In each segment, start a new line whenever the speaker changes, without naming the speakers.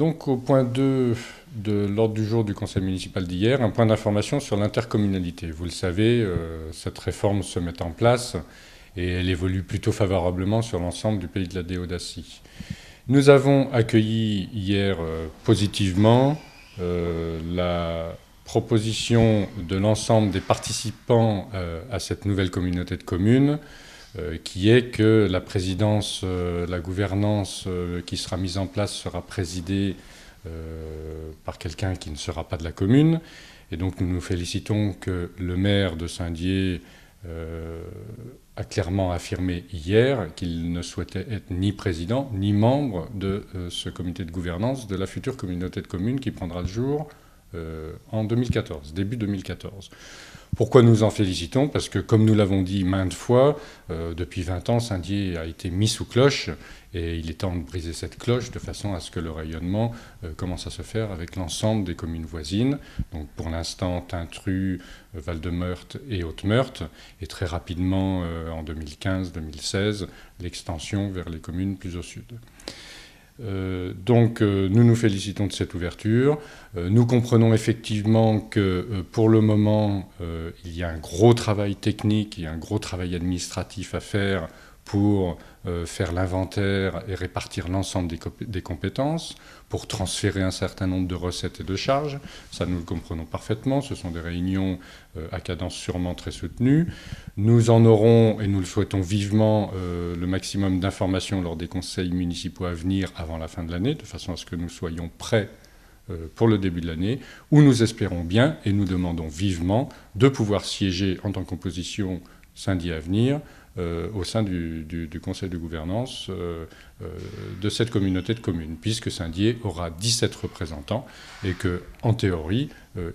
Donc au point 2 de l'ordre du jour du conseil municipal d'hier, un point d'information sur l'intercommunalité. Vous le savez, cette réforme se met en place et elle évolue plutôt favorablement sur l'ensemble du pays de la Déodacie. Nous avons accueilli hier positivement la proposition de l'ensemble des participants à cette nouvelle communauté de communes, qui est que la présidence, la gouvernance qui sera mise en place sera présidée par quelqu'un qui ne sera pas de la commune. Et donc nous nous félicitons que le maire de Saint-Dié a clairement affirmé hier qu'il ne souhaitait être ni président ni membre de ce comité de gouvernance de la future communauté de communes qui prendra le jour en 2014, début 2014. Pourquoi nous en félicitons? Parce que, comme nous l'avons dit maintes fois, depuis 20 ans, Saint-Dié a été mis sous cloche et il est temps de briser cette cloche de façon à ce que le rayonnement commence à se faire avec l'ensemble des communes voisines. Donc pour l'instant, Tintru, Val-de-Meurthe et Haute-Meurthe, et très rapidement, en 2015-2016, l'extension vers les communes plus au sud. Donc nous nous félicitons de cette ouverture. Nous comprenons effectivement que pour le moment, il y a un gros travail technique et un gros travail administratif à faire pour faire l'inventaire et répartir l'ensemble des compétences, pour transférer un certain nombre de recettes et de charges. Ça, nous le comprenons parfaitement. Ce sont des réunions à cadence sûrement très soutenue. Nous en aurons, et nous le souhaitons vivement, le maximum d'informations lors des conseils municipaux à venir avant la fin de l'année, de façon à ce que nous soyons prêts pour le début de l'année, où nous espérons bien, et nous demandons vivement, de pouvoir siéger en tant qu'opposition Saint-Dié Avenir au sein du conseil de gouvernance de cette communauté de communes, puisque Saint-Dié aura 17 représentants et qu'en théorie,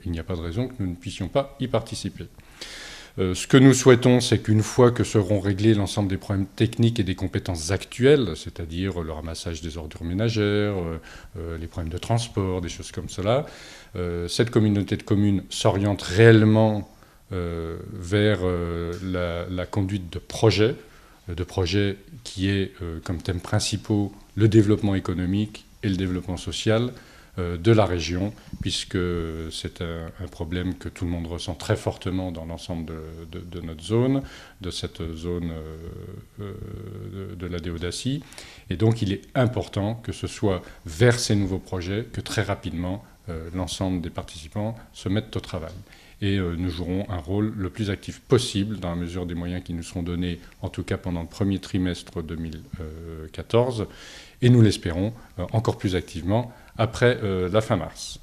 il n'y a pas de raison que nous ne puissions pas y participer. Ce que nous souhaitons, c'est qu'une fois que seront réglés l'ensemble des problèmes techniques et des compétences actuelles, c'est-à-dire le ramassage des ordures ménagères, les problèmes de transport, des choses comme cela, cette communauté de communes s'oriente réellement vers la conduite de projets qui est comme thèmes principaux le développement économique et le développement social de la région, puisque c'est un problème que tout le monde ressent très fortement dans l'ensemble de notre zone, de cette zone de la Déodacie. Et donc il est important que ce soit vers ces nouveaux projets que très rapidement l'ensemble des participants se mettent au travail. Et nous jouerons un rôle le plus actif possible dans la mesure des moyens qui nous seront donnés, en tout cas pendant le premier trimestre 2014, et nous l'espérons encore plus activement après la fin mars.